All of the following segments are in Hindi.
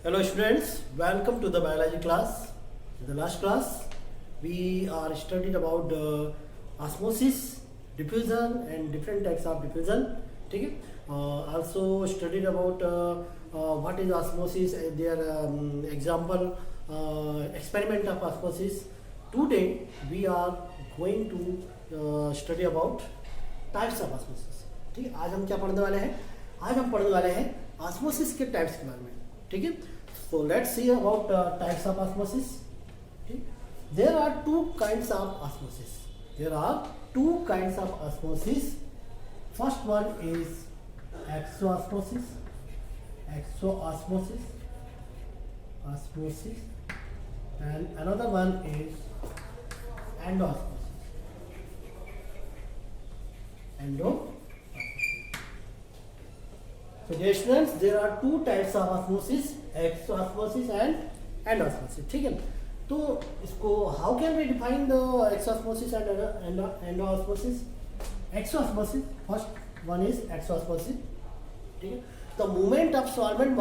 Hello students, welcome to the biology class. In the last class, we are studied about osmosis, diffusion and different types of diffusion. ठीक है? Also studied about what is osmosis and their example experiment of osmosis. Today we are going to study about types of osmosis. ठीक है? आज हम क्या पढ़ने वाले हैं? आज हम पढ़ने वाले हैं osmosis के types के बारे में. ठीक है? So let's see about types of osmosis. Okay. There are two kinds of osmosis. There are two kinds of osmosis. First one is exoosmosis. Exoosmosis. Osmosis. And another one is endoosmosis. Endoosmosis. So dear students, there are two types of osmosis, exoosmosis and endoosmosis. ठीक है? तो इसको how can we define the exoosmosis and endoosmosis? Exoosmosis, first one is exoosmosis. ठीक है? The movement of solvent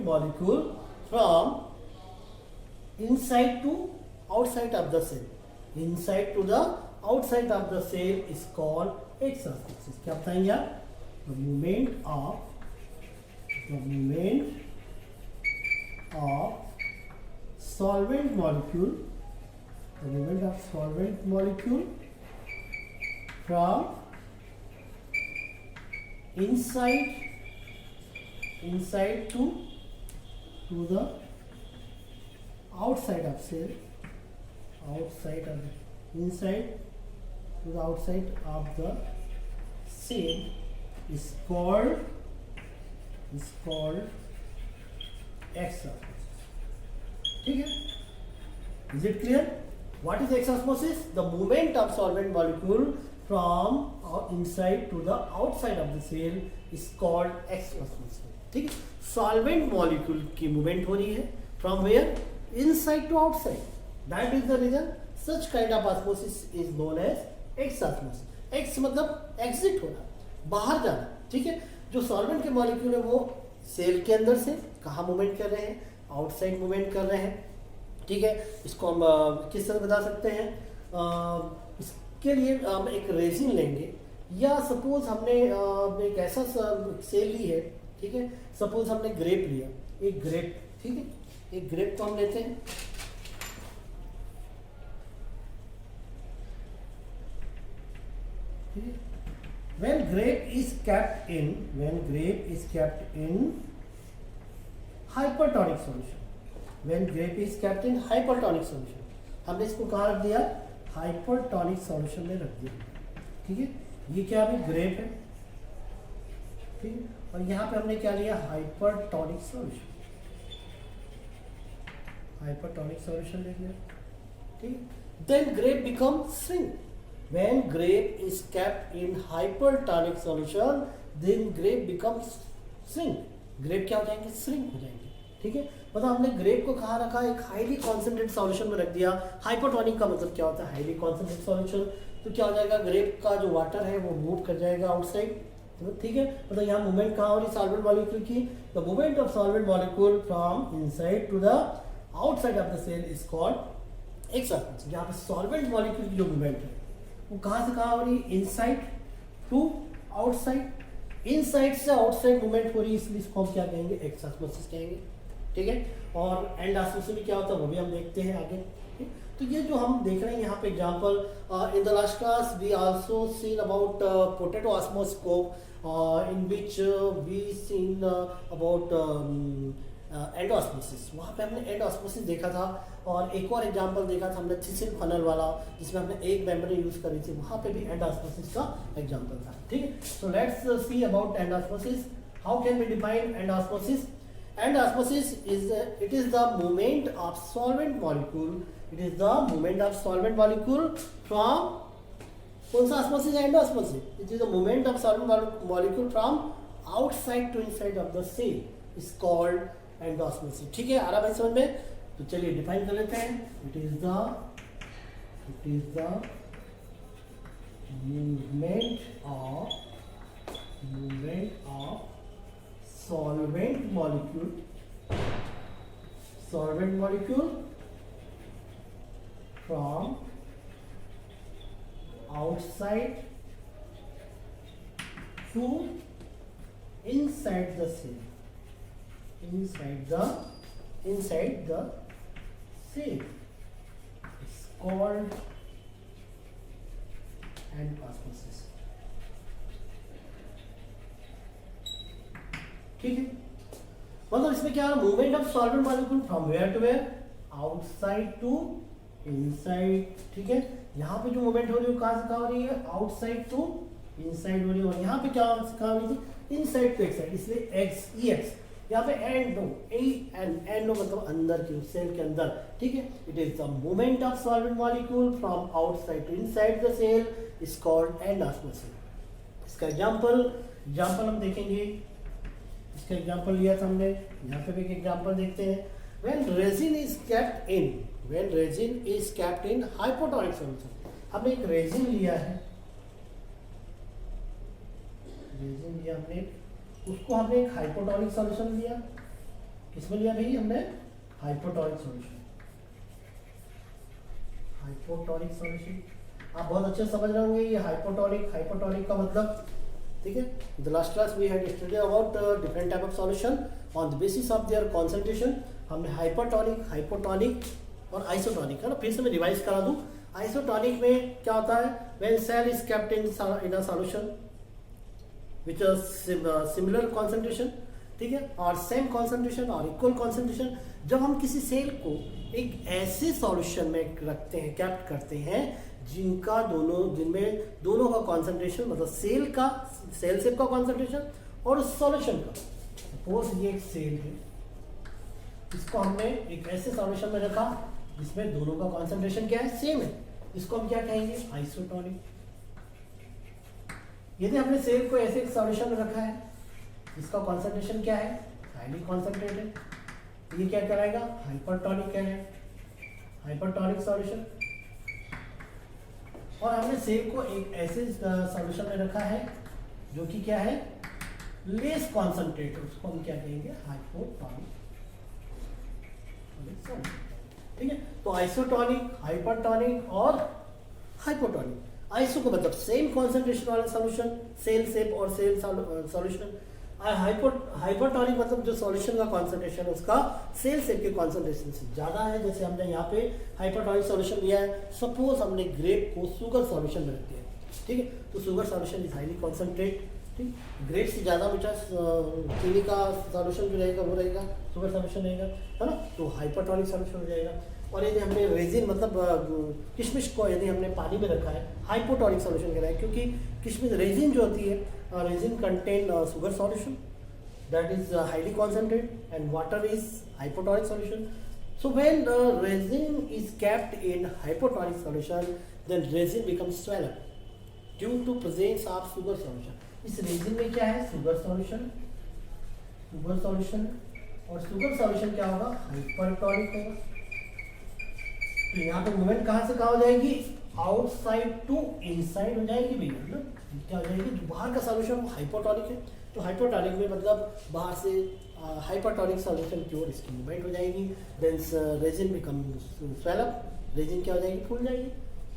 molecule from inside to outside of the cell. Inside to the outside of the cell is called exoosmosis. क्या बताएंगे आप? The movement of solvent molecule from inside to the outside of cell, inside to the outside of the cell is called exoosmosis. ठीक है? Is it clear? What is exoosmosis? The movement of solvent molecule from inside to the outside of the cell is called exoosmosis. ठीक है? Solvent molecule की movement हो रही है from where? Inside to outside. That is the reason such kind of osmosis is known as exoosmosis. Ex मतलब exit होना, बाहर जाना. ठीक है? जो सॉल्वेंट के मॉलिक्यूल है वो सेल के अंदर से कहाँ मूवमेंट कर रहे हैं? आउटसाइड मूवमेंट कर रहे हैं. ठीक है? इसको हम किस तरह बता सकते हैं? इसके लिए हम एक रेजिन लेंगे या सपोज हमने एक ऐसा सेल ली है. ठीक है? सपोज हमने ग्रेप लिया, एक ग्रेप. ठीक है? एक ग्रेप को हम लेते हैं. When grape is kept in hypertonic solution, हमने इसको कहाँ रख दिया? हाइपरटोनिक सॉल्यूशन में रख दिया. ठीक है? ये क्या है? ग्रेप है. ठीक है? और यहाँ पे हमने क्या लिया? हाइपरटोनिक सॉल्यूशन ले लिया. ठीक है? Then grape becomes shrink. When grape is kept in hypertonic solution, then grape becomes shrink. Grape क्या हो जाएंगे? श्रिंक हो जाएंगे. ठीक है? मतलब हमने ग्रेप को कहाँ रखा? एक हाईली कॉन्सेंट्रेट सॉल्यूशन में रख दिया. हाइपरटोनिक का मतलब क्या होता है? Highly concentrate solution. तो क्या हो जाएगा? ग्रेप का जो वाटर है वो मूव कर जाएगा आउटसाइड. ठीक है? मतलब यहाँ मूवमेंट कहाँ हो रही? सॉल्वेंट मॉलिक्यूल की. The movement of solvent molecule from inside to the outside of the cell is called exosmosis. यहाँ पे सॉल्वेंट मॉलिक्यूल की जो मूवमेंट है वो कहाँ से कहाँ हो रही? Inside to outside. इनसाइड से आउटसाइड मूवमेंट हो रही है, इसलिए इसको हम क्या कहेंगे? एक्सोस्मोसिस कहेंगे. ठीक है? और एंडोस्मोसिस में क्या होता है वो भी हम देखते हैं आगे. तो ये जो हम देख रहे हैं यहाँ पे example, in the last class we also seen about potato osmoscope in which we seen about endosmosis. वहाँ पे हमने एंडोस्मोसिस देखा था. और एक और एग्जांपल देखा था हमने थिसिन फनल वाला, जिसमें हमने एक मेम्ब्रेन यूज करी थी. वहाँ पे भी एंडोस्मोसिस का एग्जांपल था. ठीक है? So let's see about endosmosis. How can we define endosmosis? Endosmosis is the movement of solvent molecule. It is the movement of solvent molecule from कौन सा osmosis है? Endosmosis. It is the movement of solvent molecule from outside to inside of the cell is called endosmosis. ठीक है? आ रहा है समझ में? तो चलिए डिफाइन कर लेते हैं. It is the movement of solvent solvent molecule from outside to inside the cell, inside the cell is called endosmosis. ठीक है, मतलब इसमें क्या है, movement of solvent molecule from where to where, outside to inside. ठीक है, यहाँ पे जो मूवमेंट हो रही है कहाँ से कहाँ हो रही है, आउटसाइड टू इनसाइड हो रही है, और यहाँ पे क्या कहाँ हो रही थी, इनसाइड टू एक्साइड, इसलिए एक्स ई एक्स. यहाँ पे एंडो एंडो मतलब अंदर की, सेल के अंदर. ठीक है, it is the movement of solvent molecule from outside to inside the cell is called endosmosis. इसका एग्जांपल हम देखेंगे. इसका एग्जांपल लिया था हमने, यहाँ पे भी एक एग्जांपल देखते हैं. When resin is kept in hypotonic solution, हमने एक रेजिन लिया है, हमने उसको हमने एक हाइपोटोनिक सॉल्यूशन लिया. किसमें लिया भाई हमने, हाइपोटोनिक सॉल्यूशन. हाइपोटोनिक सॉल्यूशन आप बहुत अच्छे समझ रहे होंगे ये हाइपोटोनिक का मतलब. ठीक है, the last class we had study about different type of solution on the basis of their concentration. हमने हाइपोटोनिक और आइसोटोनिक है ना, फिर से मैं रिवाइज करा दूं. आइसोटोनिक में क्या होता है, when cell is kept in a solution which similar concentration. ठीक है, और सेम कॉन्सेंट्रेशन और इक्वल कॉन्सेंट्रेशन. जब हम किसी सेल को एक ऐसे सॉल्यूशन में रखते हैं, कैप्ट करते हैं जिनमें दोनों का कॉन्सेंट्रेशन, मतलब सेल शेप का कॉन्सेंट्रेशन और सॉल्यूशन का. सपोज ये एक सेल है, इसको हमने एक ऐसे सॉल्यूशन में रखा जिसमें दोनों का कॉन्सेंट्रेशन क्या है, सेम है. इसको हम क्या कहेंगे, आइसोटोनिक. यदि हमने सेल को ऐसे एक सॉल्यूशन में रखा है इसका कॉन्सेंट्रेशन क्या है, हाईली कॉन्सेंट्रेटेड, ये क्या कराएगा, हाइपरटोनिक कहलाएगा, हाइपरटोनिक सॉल्यूशन. और हमने सेल को एक ऐसे सॉल्यूशन में रखा है जो कि क्या है, लेस कॉन्सेंट्रेटेड, उसको हम क्या कहेंगे, हाइपोटोनिक. ठीक है, तो आइसोटोनिक, हाइपरटोनिक और हाइपोटोनिक. आइसो को मतलब सेम कॉन्सेंट्रेशन वाला सॉल्यूशन, सेल शेप और सेल सॉल्यूशन. हाइपरटोनिक मतलब जो सॉल्यूशन का कॉन्सेंट्रेशन उसका सेल शेप के कॉन्सेंट्रेशन से ज्यादा है. जैसे हमने यहाँ पे हाइपरटोनिक सॉल्यूशन लिया है, सपोज हमने ग्रेप को शुगर सॉल्यूशन में रख दिया. ठीक है, तो sugar solution is highly concentrate. ठीक, ग्रेप से ज़्यादा मीठा चीनी का सॉल्यूशन जो रहेगा वो रहेगा शुगर सॉल्यूशन रहेगा, है ना, तो हाइपरटोनिक सॉल्यूशन हो जाएगा. और यदि हमने रेजिन मतलब किशमिश को यदि हमने पानी में रखा है, हाइपोटोनिक सॉल्यूशन कह रहा है, क्योंकि किशमिश रेजिन जो होती है, resin contain sugar solution that is highly concentrate and water is hypotonic solution. So when resin is kept in hypotonic solution, then resin becomes swell up due to presence of sugar solution. इस रेजिन में क्या है, शुगर सॉल्यूशन और शुगर सॉल्यूशन क्या होगा, हाइपरटोनिक होगा. तो यहाँ पे मूवमेंट कहाँ से कहाँ हो जाएगी, आउटसाइड टू इनसाइड हो जाएगी भैया ना. क्या हो जाएगी, जो बाहर का सॉल्यूशन वो हाइपोटोनिक है, तो हाइपोटोनिक में मतलब बाहर से हाइपरटोनिक सॉल्यूशन की ओर इसकी मूवमेंट हो जाएगी. Then raisin become swell up, raisin क्या हो जाएगी, फूल जाएगी.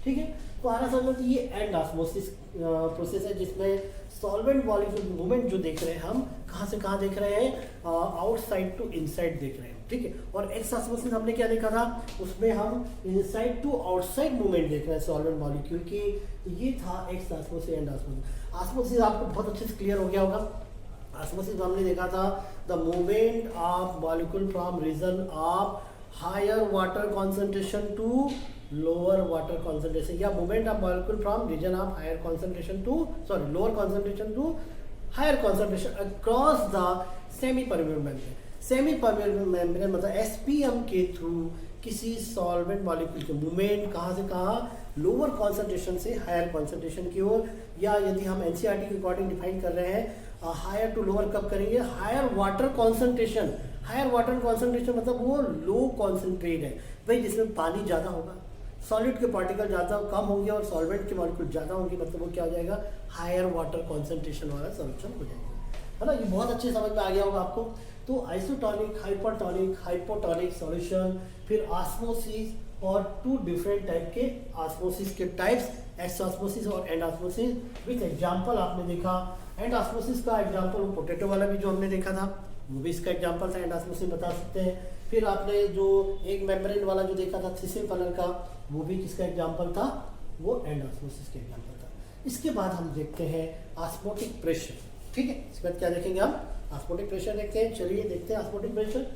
ठीक है, तो आना समझो कि ये एंडोस्मोसिस प्रोसेस है जिसमें सॉल्वेंट मॉलिक्यूल मूवमेंट जो देख रहे हैं हम कहाँ से कहाँ देख रहे हैं, आउटसाइड टू इनसाइड देख रहे हैं. ठीक है, और एक्सोस्मोसिस हमने क्या देखा था, उसमें हम इनसाइड टू आउटसाइड मूवमेंट देख रहे हैं सॉल्वेंट मॉलिक्यूल की. ये था एक्सोस्मोसिस एंडोस्मोसिस. ऑस्मोसिस आपको बहुत अच्छे से क्लियर हो गया होगा. ऑस्मोसिस में हमने देखा था the movement of molecule from region of higher water concentration to lower water concentration, या movement of molecule from region of higher concentration to lower concentration to higher concentration across the semi permeable membrane. Semi permeable membrane मतलब एसपीएम के थ्रू किसी सॉल्वेंट मॉलिक्यूल के मूवमेंट कहाँ से कहाँ, लोअर कॉन्सेंट्रेशन से हायर कॉन्सेंट्रेशन की ओर, या यदि हम एनसीईआरटी के अकॉर्डिंग डिफाइन कर रहे हैं हायर टू लोअर कब करेंगे, higher water concentration. Higher water concentration मतलब वो लो कॉन्सेंट्रेट है भाई, जिसमें पानी ज़्यादा होगा, सॉलिड के पार्टिकल ज़्यादा कम होंगे और सॉल्वेंट के मॉलिक्यूल ज़्यादा होंगे, मतलब वो क्या हो जाएगा, हायर वाटर कॉन्सेंट्रेशन वाला सॉल्यूशन हो जाएगा. है ना, ये बहुत अच्छे समझ में आ गया होगा आपको। तो आइसोटोनिक, हाइपरटोनिक, हाइपोटोनिक सॉल्यूशन, फिर ऑस्मोसिस, और टू डिफरेंट टाइप के ऑस्मोसिस के टाइप्स, एक्स ऑस्मोसिस और एंड ऑस्मोसिस। विथ एग्जांपल आपने देखा, एंड ऑस्मोसिस का एग्जांपल वो पोटैटो वाला भी जो हमने देखा था वो भी इसका एग्जांपल था, एंड ऑस्मोसिस बता सकते हैं। फिर आपने जो एक मेम्ब्रेन वाला जो देखा था थिसिल फनल का, वो भी किसका एग्जांपल था, वो एंड ऑस्मोसिस के एग्जांपल था। इसके बाद हम देखते हैं ऑस्मोटिक प्रेशर, ठीक है। इसके बाद क्या देखेंगे हम, ऑस्मोटिक प्रेशर देखते हैं। चलिए देखते हैं osmotic pressure.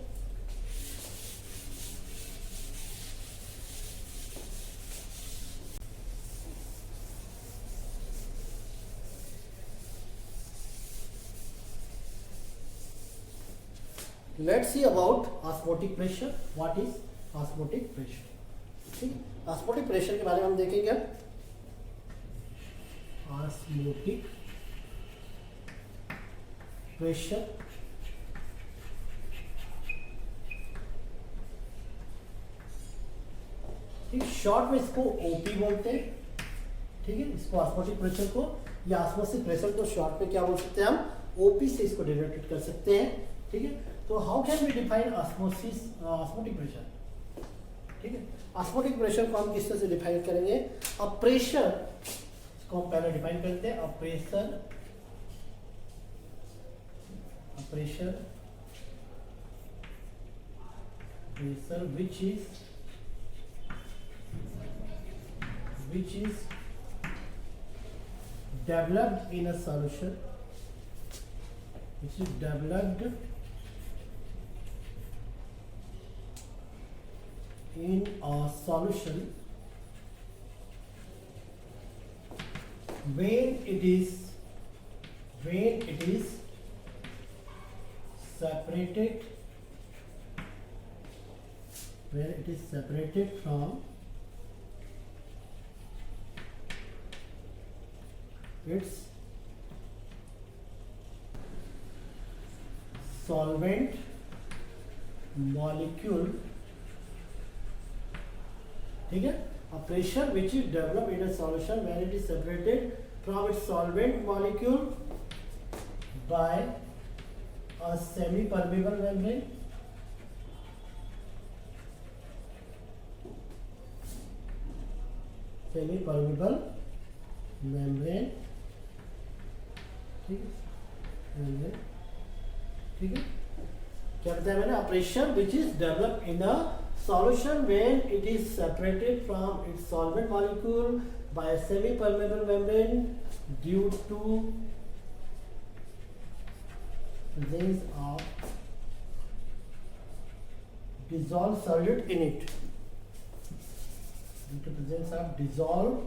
Let's see about osmotic pressure. What is osmotic pressure? ठीक है, osmotic pressure के बारे में हम देखेंगे अब। osmotic pressure ठीक, शॉर्ट में इसको ओपी बोलते हैं, ठीक है। इसको ऑस्मोटिक प्रेशर को या ऑस्मोसिस प्रेशर को शॉर्ट में क्या बोल सकते हैं हम, ओपी से इसको डिनोटेट कर सकते हैं, ठीक है। तो how can we define osmotic pressure, ठीक है। ऑस्मोटिक प्रेशर को हम किस तरह से डिफाइन करेंगे, अ प्रेशर, इसको हम पहले डिफाइन करते हैं, a pressure which is developed in a solution, which is developed in a solution when it is separated from its solvent molecule, ठीक है। A pressure which is developed in a solution when it is separated from its solvent molecule by a semi-permeable membrane, ठीक है, ठीक है। क्या बताया मैंने, a pressure which is developed in a solution when it is separated from its solvent molecule by a semi-permeable membrane due to presence of dissolved solute in it, due to presence of dissolved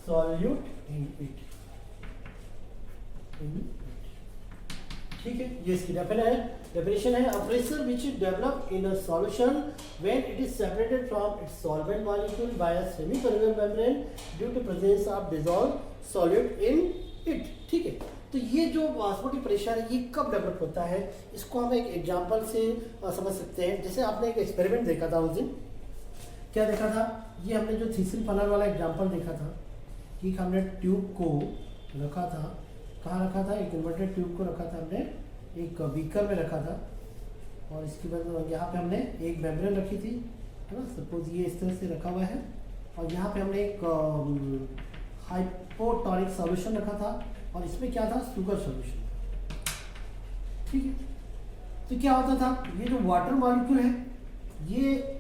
solute in it, ठीक है। ये इसकी डेफिनेशन है, a pressure which is developed in a solution when it is separated from its solvent molecule by a semi-permeable membrane due to presence of dissolved solute in it, ठीक है। तो ये जो ऑस्मोटिक प्रेशर है ये कब डेवलप होता है, इसको हम एक एग्जांपल से समझ सकते हैं। जैसे आपने एक एक्सपेरिमेंट देखा था उस दिन, क्या देखा था, ये हमने जो थिसिल फनल वाला एग्जांपल देखा था कि हमने ट्यूब को रखा था, कहाँ रखा था, एक इन्वर्टेड ट्यूब को रखा था हमने एक बीकर में रखा था, और इसके बाद यहाँ पे हमने एक मेम्ब्रेन रखी थी, है ना, सपोज ये इस तरह से रखा हुआ है, और यहाँ पे हमने एक हाइपोटोनिक सॉल्यूशन रखा था, और इसमें क्या था, शुगर सॉल्यूशन, ठीक है। तो क्या होता था, ये जो वाटर मॉलिक्यूल है ये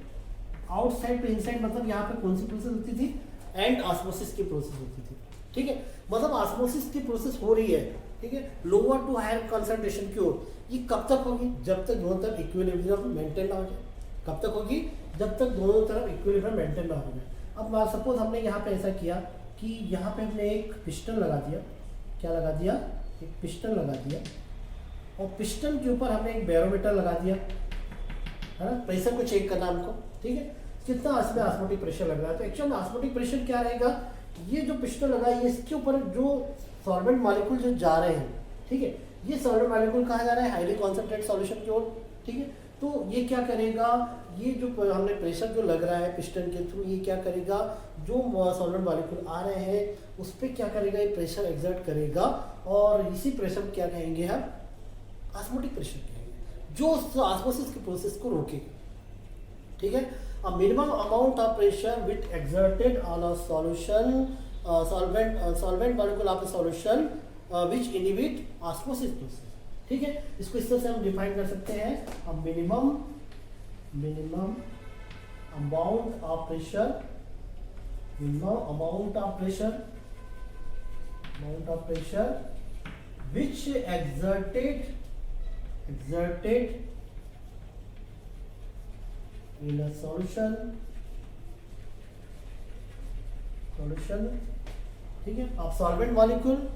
आउटसाइड टू इनसाइड, मतलब यहाँ पे कौन सी प्रोसेस होती थी, एंड ऑस्मोसिस की प्रोसेस होती थी, ठीक है। मतलब ऑस्मोसिस की प्रोसेस हो रही है, ठीक है, लोअर टू हायर कंसंट्रेशन की ओर। ये कब तक होगी, जब तक दोनों तरफ इक्विलिब्रियम मेंटेन ना हो जाए। कब तक होगी, जब तक दोनों तरफ इक्विलिब्रियम मेंटेन ना हो जाए। अब सपोज हमने यहाँ पे ऐसा किया कि यहाँ पे हमने एक पिस्टन लगा दिया, क्या लगा दिया, एक पिस्टन लगा दिया, और पिस्टन के ऊपर हमने एक बैरोमीटर लगा दिया, है ना, प्रेशर को चेक करना हमको, ठीक है, कितना इसमें ऑस्मोटिक प्रेशर लग रहा है। तो एक्चुअल ऑस्मोटिक प्रेशर क्या रहेगा, ये जो पिस्टन लगा है इसके ऊपर जो सॉल्वेंट मॉलिक्यूल जो जा रहे हैं, ठीक है, ये सॉल्वेंट मॉलिक्यूल कहाँ जा रहा है, हाईली कॉन्सेंट्रेट सॉल्यूशन की ओर, ठीक है। तो ये क्या करेगा, ये जो हमने प्रेशर जो लग रहा है पिस्टन के थ्रू, ये क्या करेगा, जो सॉल्वेंट मॉलिक्यूल आ रहे हैं उस पर क्या करेगा, ये प्रेशर एक्सर्ट करेगा और इसी प्रेशर को क्या कहेंगे हम, ऑस्मोटिक प्रेशर कहेंगे, जो ऑस्मोसिस के प्रोसेस को रोकेगा। ठीक है, a minimum amount of pressure which exerted on a solution solvent molecule of a solution which inhibit osmosis process। ठीक है, इसको इस तरह से हम डिफाइन कर सकते हैं, a minimum amount of pressure which exerted in a solution, ठीक है, आप सॉल्वेंट मॉलिक्यूल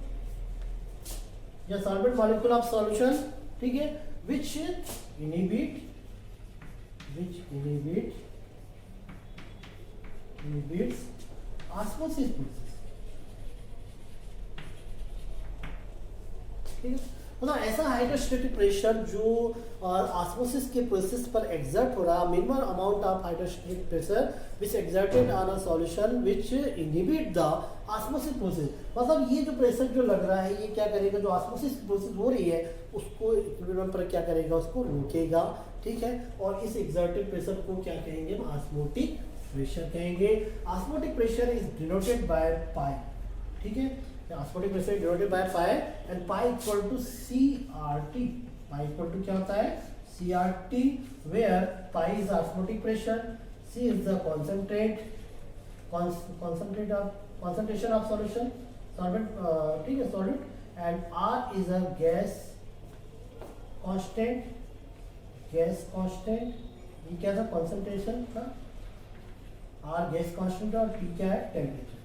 या सॉल्वेंट मॉलिक्यूल ऑफ सॉल्यूशन, ठीक है, which inhibits osmosis process। ठीक है, मतलब ऐसा हाइड्रोस्टेटिक प्रेशर जो ऑस्मोसिस के प्रोसेस पर एक्सर्ट हो रहा, minimum amount of hydrostatic pressure which exerted on a solution which inhibit the osmosis process. मतलब ये जो प्रेशर जो लग रहा है ये क्या करेगा, जो ऑस्मोसिस प्रोसेस हो रही है उसको इक्विलिब्रियम पर क्या करेगा, उसको रोकेगा। ठीक है, और इस एक्सर्टेड प्रेशर को क्या कहेंगे, ऑस्मोटिक प्रेशर कहेंगे। Osmotic pressure is denoted by pi. ठीक है, osmotic pressure denoted by pi and pi equal to CRT। pi equal to क्या होता है, CRT, where pi is osmotic pressure, C is the concentration of solution solvent, ठीक है, solvent, and R is a gas constant। ये क्या था, concentration का, R gas constant और T क्या है, टेम्परेचर।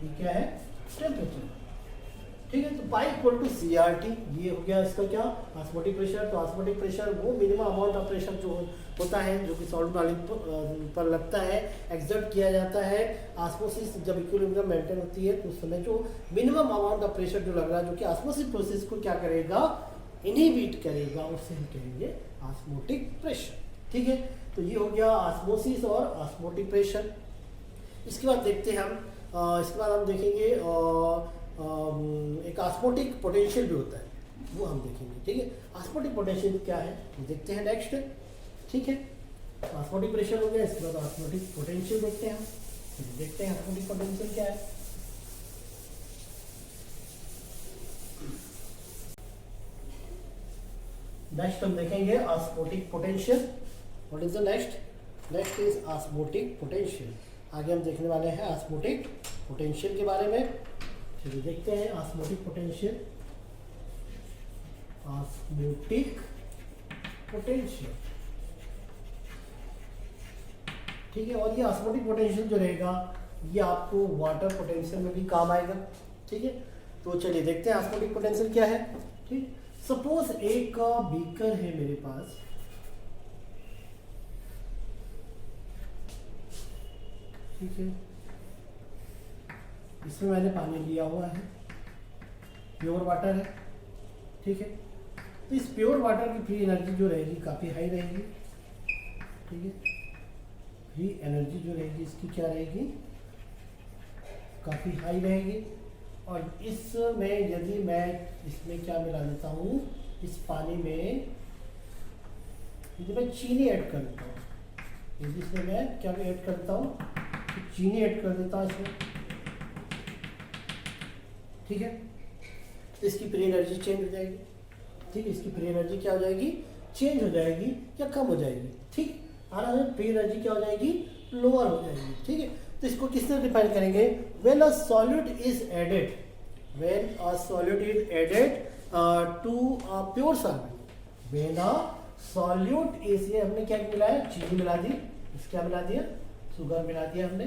T क्या है, टेम्परेचर। ठीक है, तो पाई इक्वल टू CRT, ये हो गया इसका क्या, ऑस्मोटिक प्रेशर। तो ऑस्मोटिक प्रेशर वो मिनिमम अमाउंट ऑफ प्रेशर जो होता है जो कि सॉल्वेंट मॉलिक्यूल पर लगता है, एक्सर्ट किया जाता है। ऑस्मोसिस जब इक्विलिब्रियम मेंटेन होती है तो उस समय जो मिनिमम अमाउंट ऑफ प्रेशर जो लग रहा है जो कि ऑस्मोसिस प्रोसेस को क्या करेगा, इनहिबिट करेगा, उससे हम कहेंगे ऑस्मोटिक प्रेशर। ठीक है, तो ये हो गया ऑस्मोसिस और ऑस्मोटिक प्रेशर। इसके बाद देखते हैं हम, इसके बाद हम देखेंगे एक ऑस्मोटिक पोटेंशियल भी होता है, वो हम देखेंगे। ठीक है, ऑस्मोटिक पोटेंशियल क्या है देखते हैं नेक्स्ट। ठीक है, ऑस्मोटिक प्रेशर हो गया, इसके बाद ऑस्मोटिक पोटेंशियल देखते हैं हम। देखते हैं ऑस्मोटिक पोटेंशियल क्या है। नेक्स्ट हम देखेंगे osmotic potential. What is the next is osmotic potential. आगे हम देखने वाले हैं ऑस्मोटिक पोटेंशियल के बारे में। चलिए देखते हैं ऑस्मोटिक पोटेंशियल। ठीक है, और ये ऑस्मोटिक पोटेंशियल जो रहेगा ये आपको वाटर पोटेंशियल में भी काम आएगा। ठीक है, तो चलिए देखते हैं ऑस्मोटिक पोटेंशियल क्या है। ठीक, सपोज एक बीकर है मेरे पास, ठीक है, इसमें मैंने पानी लिया हुआ है, प्योर वाटर है। ठीक है, तो इस प्योर वाटर की फ्री एनर्जी जो रहेगी काफ़ी हाई रहेगी। ठीक है, फ्री एनर्जी जो रहेगी इसकी क्या रहेगी, काफ़ी हाई रहेगी। और इसमें यदि मैं इसमें क्या मिला देता हूँ, इस पानी में यदि मैं चीनी ऐड कर देता हूँ, यदि इसमें मैं क्या ऐड करता हूँ, चीनी ऐड कर देता हूँ इसमें। ठीक है, तो इसकी फ्री एनर्जी चेंज हो जाएगी। ठीक है, इसकी फ्री एनर्जी क्या हो जाएगी, चेंज हो जाएगी या कम हो जाएगी। ठीक, आराम से फ्री एनर्जी क्या हो जाएगी, लोअर हो जाएगी। ठीक है, तो इसको किस तरह डिफाइन करेंगे, when a solute is added to a pure solvent, when a solute is, ये हमने क्या मिलाया, चीनी मिला दी, इस क्या मिला दिया, शुगर मिला दिया हमने।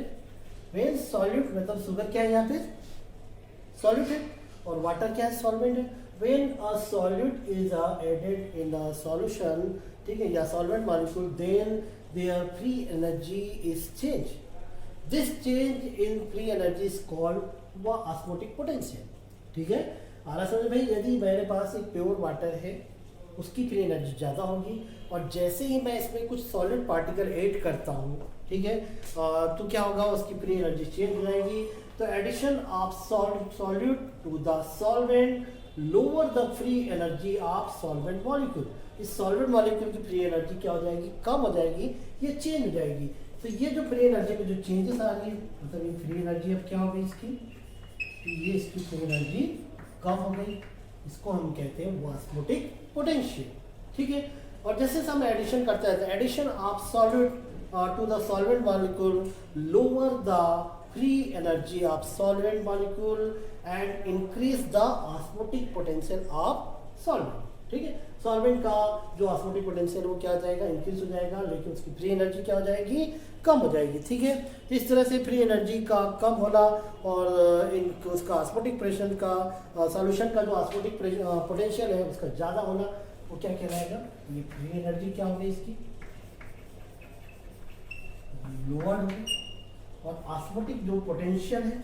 व्हेन सॉल्यूट मतलब शुगर क्या है, यहाँ पे सॉल्यूट है और वाटर क्या है, सॉल्वेंट है। When a solute is added in a solution, ठीक है, या solvent molecule, then there free energy is change. This change in free energy is called osmotic potential. ठीक है, आला समझ भाई, यदि मेरे पास एक प्योर वाटर है, उसकी फ्री एनर्जी ज़्यादा होगी। और जैसे ही मैं इसमें कुछ सॉलिड पार्टिकल ऐड करता हूँ, ठीक है, तो क्या होगा, उसकी फ्री एनर्जी चेंज हो जाएगी। तो addition of solute to the solvent lower the free energy of solvent molecule. इस सॉल्वेंट मॉलिक्यूल की फ्री एनर्जी क्या हो जाएगी, कम हो जाएगी, ये चेंज हो जाएगी। तो ये जो फ्री एनर्जी में जो चेंजेस आ रही है, मतलब ये फ्री एनर्जी अब क्या हो गई इसकी, ये इसकी फ्री एनर्जी कम हो गई, इसको हम कहते हैं ऑस्मोटिक पोटेंशियल, ठीक है। और जैसे हम एडिशन करते हैं, addition of solute to the solvent molecule lower the free energy of solvent molecule and increase the osmotic potential of solvent, ठीक है। सॉल्वेंट का जो ऑस्मोटिक पोटेंशियल वो क्या हो जाएगा, इंक्रीज हो जाएगा, लेकिन उसकी फ्री एनर्जी क्या हो जाएगी, कम हो जाएगी, ठीक है। तो इस तरह से फ्री एनर्जी का कम होना और उसका ऑस्मोटिक प्रेशर का सॉल्यूशन का जो ऑस्मोटिक पोटेंशियल है उसका ज़्यादा होना, वो क्या कहलाएगा, ये फ्री एनर्जी क्या होगी इसकी, लोअर होगी। और ऑस्मोटिक जो पोटेंशियल है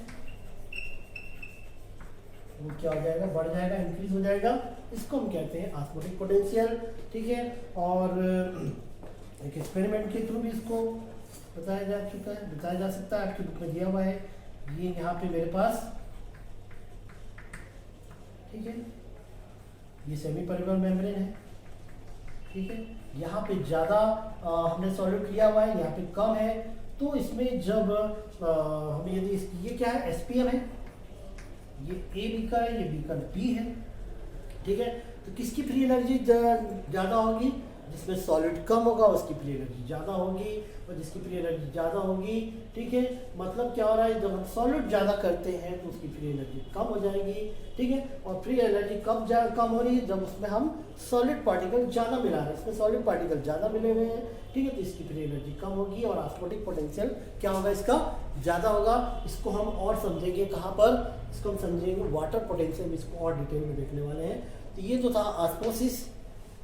वो क्या हो जाएगा, बढ़ जाएगा, इंक्रीज हो जाएगा, इसको हम कहते हैं ऑस्मोटिक पोटेंशियल, ठीक है। और एक एक्सपेरिमेंट के थ्रू भी इसको बताया जा चुका है, बताया जा सकता है, आपकी बुक में दिया हुआ है। ये यहाँ पे मेरे पास, ठीक है, ये सेमी परमेबल मेम्ब्रेन है, ठीक है। यहाँ पे ज़्यादा हमने सॉल्यूट लिया हुआ है, यहाँ पे कम है। तो इसमें जब हमें यदि ये क्या है, SPM है, ये A बीकर है, ये बीकर B है, ठीक है। तो किसकी फ्री एनर्जी ज़्यादा होगी, जिसमें सॉलिड कम होगा उसकी फ्री एनर्जी ज़्यादा होगी, और जिसकी फ्री एनर्जी ज़्यादा होगी, ठीक है। मतलब क्या हो रहा है, जब हम सॉलिड ज़्यादा करते हैं तो उसकी फ्री एनर्जी कम हो जाएगी, ठीक है। और फ्री एनर्जी कम हो रही है जब उसमें हम सॉलिड पार्टिकल ज़्यादा मिला रहे हैं, इसमें सॉलिड पार्टिकल ज़्यादा मिले हुए हैं, ठीक है। तो इसकी फ्री एनर्जी कम होगी और ऑस्मोटिक पोटेंशियल क्या होगा, इसका ज़्यादा होगा। इसको हम और समझेंगे कहाँ पर, इसको हम समझेंगे वाटर पोटेंशियल, इसको और डिटेल में देखने वाले हैं। तो ये जो था ऑस्मोसिस,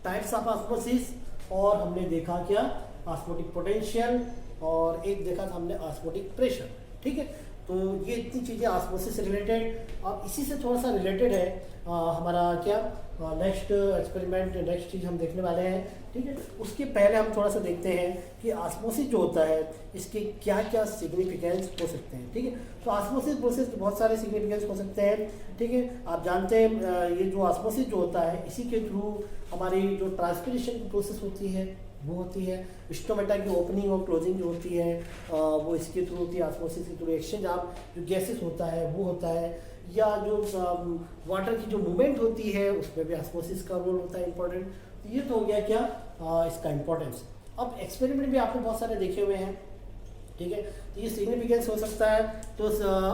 टाइप्स ऑफ ऑस्मोसिस, और हमने देखा क्या, ऑस्मोटिक पोटेंशियल, और एक देखा था हमने ऑस्मोटिक प्रेशर, ठीक है। तो ये इतनी चीज़ें ऑस्मोसिस से रिलेटेड। अब इसी से थोड़ा सा रिलेटेड है हमारा क्या नेक्स्ट एक्सपेरिमेंट, नेक्स्ट चीज़ हम देखने वाले हैं, ठीक है। उसके पहले हम थोड़ा सा देखते हैं कि ऑस्मोसिस जो होता है इसके क्या क्या सिग्निफिकेंस हो सकते हैं, ठीक है। तो ऑस्मोसिस प्रोसेस के बहुत सारे सिग्निफिकेंस हो सकते हैं, ठीक है। आप जानते हैं ये जो ऑस्मोसिस जो होता है, इसी के थ्रू हमारी जो ट्रांसपिरेशन की प्रोसेस होती है वो होती है। स्टोमेटा की ओपनिंग और क्लोजिंग जो होती है वो इसके थ्रू होती है, ऑस्मोसिस के थ्रू। एक्सचेंज ऑफ जो गैसेस होता है वो होता है, या जो वाटर की जो मूवमेंट होती है उसमें भी ऑस्मोसिस का रोल होता है इंपॉर्टेंट। तो ये तो हो गया क्या इसका इंपॉर्टेंस। अब एक्सपेरिमेंट भी आपने बहुत सारे देखे हुए हैं, ठीक है। तो ये सिग्निफिकेंस हो सकता है। तो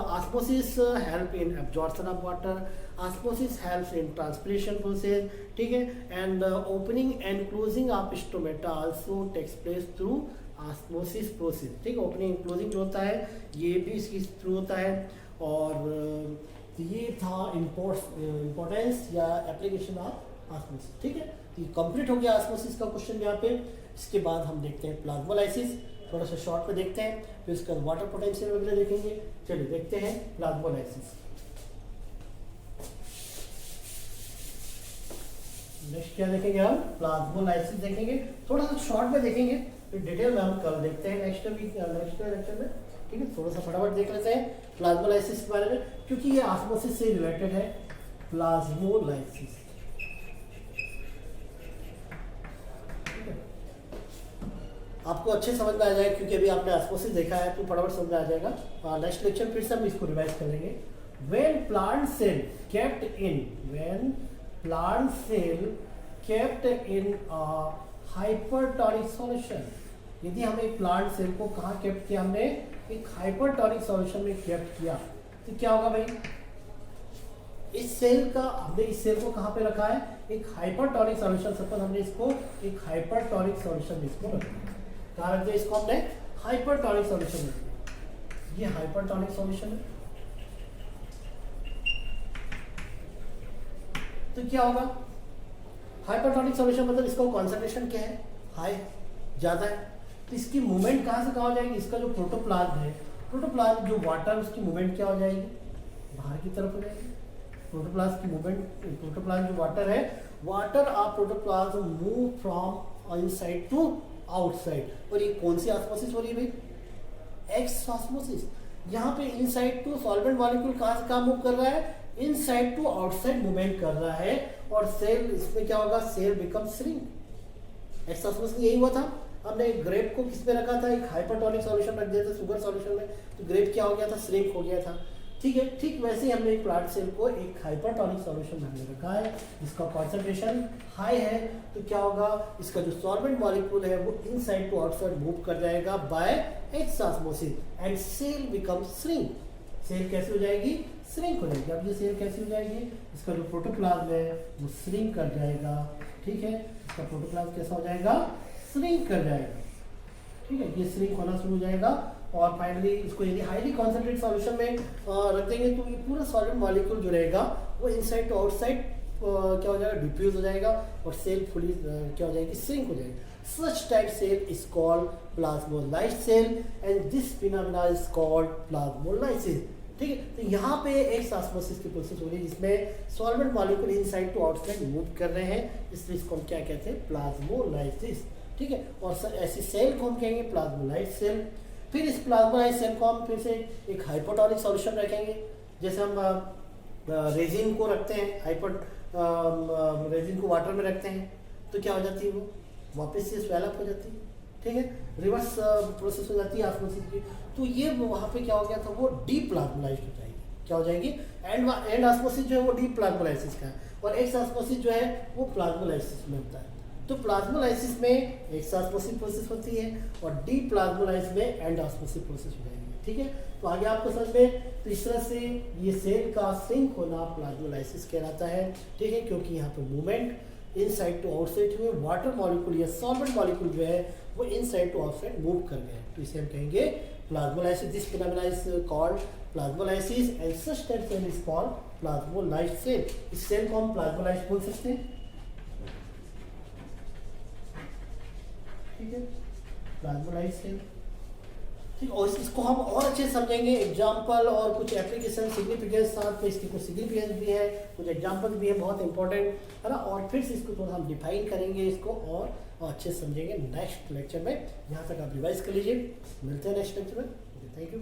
osmosis help in absorption of water, osmosis helps in transpiration process, ठीक है। And opening and closing of stomata also takes place through osmosis process, ठीक है। ओपनिंग एंड क्लोजिंग जो होता है ये भी इसकी थ्रू होता है। और ये था इम्पोर्टेंस या एप्लीकेशन ऑफ ऑस्मोसिस, ठीक है। तो ये कंप्लीट हो गया ऑस्मोसिस का क्वेश्चन यहाँ पे। इसके बाद हम देखते हैं प्लाज्मोलाइसिस, थोड़ा सा शॉर्ट में देखते हैं, फिर उसके बाद वाटर पोटेंशियल वगैरह देखेंगे। चलिए देखते हैं प्लाज्मोलाइसिस। नेक्स्ट क्या देखेंगे हम, प्लाज्मोलाइसिस देखेंगे। थोड़ा सा शॉर्ट में देखेंगे, फिर डिटेल में हम कल देखते हैं नेक्स्ट लेक्चर में, ठीक है। थोड़ा सा फटाफट देख लेते हैं प्लाज्मोलाइसिस के बारे में, क्योंकि ये ऑस्मोसिस से रिलेटेड है। प्लाज्मोलाइसिस, आपको अच्छे समझ में आ जाएगा क्योंकि अभी आपने ऑस्मोसिस देखा है तो फटाफट समझ में आ जाएगा। नेक्स्ट लेक्चर फिर से हम इसको रिवाइज कर लेंगे। When plant cell kept in hypertonic solution, यदि हम एक प्लांट सेल को कहाँ केप्ट किया, हमने एक हाइपरटोनिक सॉल्यूशन में केप्ट किया, तो क्या होगा भाई, हमने इस सेल को कहाँ पे रखा है, एक हाइपरटोनिक सॉल्यूशन। सपोज हमने इसको एक हाइपरटोनिक सॉल्यूशन में इसको रख दिया, कहाँ रख दिया इसको हमने, हाइपरटोनिक सॉल्यूशन में। ये हाइपरटोनिक सॉल्यूशन है, तो क्या होगा, हाइपरटोनिक सॉल्यूशन मतलब इसका कॉन्सेंट्रेशन क्या है, हाई, ज्यादा है। तो इसकी मूवमेंट कहाँ से कहाँ हो जाएगी, इसका जो प्रोटोप्लाज्म है, प्रोटोप्लाज्म जो वाटर उसकी मूवमेंट क्या हो जाएगी, बाहर की तरफ हो जाएगी, प्रोटोप्लाज्म की मूवमेंट, प्रोटोप्लाज्म जो वाटर है, water of protoplasm move from inside to outside. और ये कौन सी ऑस्मोसिस हो रही है भाई? Exosmosis. यहाँ पे इनसाइड टू सॉल्वेंट मॉलिक्यूल कहाँ से कहाँ मूव कर रहा है? इनसाइड टू आउटसाइड मूवमेंट कर रहा है। और सेल, इसमें क्या होगा? Cell become shrink. Exosmosis में यही हुआ था। हमने ग्रेप को किस में रखा था? एक हाइपरटोनिक सॉल्यूशन रख दिया था, शुगर सॉल्यूशन में, तो ग्रेप क्या हो गया था? श्रिंक हो गया था। ठीक है, ठीक वैसे ही हमने एक प्लांट सेल को एक हाइपरटोनिक सॉल्यूशन में हमने रखा है, इसका कॉन्सेंट्रेशन हाई है, तो क्या होगा? इसका जो सॉल्वेंट मॉलिक्यूल है वो इनसाइड टू आउटसाइड मूव कर जाएगा by exosmosis and cell become shrink. Cell कैसे हो जाएगी? श्रिंक हो जाएगी। अब ये सेल कैसे हो जाएगी? इसका जो प्रोटोप्लाज्म है वो श्रिंक कर जाएगा। ठीक है, इसका प्रोटोप्लाज्म कैसा हो जाएगा? श्रिंक कर जाएगा। ठीक है, ये श्रिंक होना शुरू हो जाएगा और फाइनली इसको यदि हाईली कॉन्सेंट्रेट सॉल्यूशन में रख देंगे तो ये पूरा सॉलिड मॉलिक्यूल जो रहेगा वो इनसाइड टू आउटसाइड क्या हो जाएगा? डिफ्यूज हो जाएगा और सेल फुली क्या हो जाएगी? श्रिंक हो जाएगी। Such type cell is called plasmolyzed cell and this phenomena is called plasmolysis। ठीक है, तो यहाँ पे एक ऑस्मोसिस की प्रोसेस हो रही है जिसमें solvent molecule inside to outside move कर रहे हैं, इसलिए इसको हम क्या कहते हैं? प्लाज्मोलाइसिस। ठीक है, और ऐसी सेल को हम कहेंगे प्लाज्मोलाइज्ड सेल। फिर इस प्लाज्मोलाइज्ड सेल को हम फिर से एक हाइपोटोनिक सॉल्यूशन रखेंगे, जैसे हम रेजिन को रखते हैं, रेजिन को वाटर में रखते हैं तो क्या हो जाती है? वो वापस से स्वेल अप हो जाती है। ठीक है, रिवर्स प्रोसेस हो जाती है ऑस्मोसिस की। तो ये वहाँ पे क्या हो गया था? वो डीप्लाज्मोलाइज्ड हो जाएगी। क्या हो जाएगी? एंड ऑस्मोसिस जो है वो डीप्लाज्मोलाइसिस का है और एक्स ऑस्मोसिस जो है वो प्लाज्मोलाइसिस में होता है। तो प्लाज्मोलाइसिस में एक्स ऑस्मोसिस प्रोसेस होती है और डीप्लाज्मोलाइसिस में एंड ऑस्मोसिस प्रोसेस हो जाएगी। ठीक है, तो आगे आपको समझ में, तो इस तरह से ये सेल का श्रिंक होना प्लाज्मोलाइसिस कहलाता है। ठीक है, क्योंकि यहाँ पे मूवमेंट इनसाइड टू आउटसाइड हुए, वाटर मॉलिक्यूल या सॉल्वेंट मॉलिक्यूल जो है वो इनसाइड टू आउटसाइड मूव कर गए, तो इसे हम कहेंगे plasmolysis. This phenomena is called plasmolysis and such type cell is called plasmolysed cell. इस सेल को हम प्लाज्मोलाइज्ड बोल सकते हैं। ठीक है, प्लाज्मोलाइज्ड सेल। ठीक, और इसको हम और अच्छे से समझेंगे, एग्जाम्पल और कुछ एप्लीकेशन, सिग्निफिकेंस, साथ में इसके कुछ सिग्निफिकेंस भी है, कुछ एग्जाम्पल भी है बहुत इंपॉर्टेंट, है ना। और फिर से इसको थोड़ा हम डिफाइन करेंगे इसको और अच्छे से समझेंगे नेक्स्ट लेक्चर में। यहाँ तक आप रिवाइज कर लीजिए। मिलते हैं नेक्स्ट लेक्चर में। Thank you.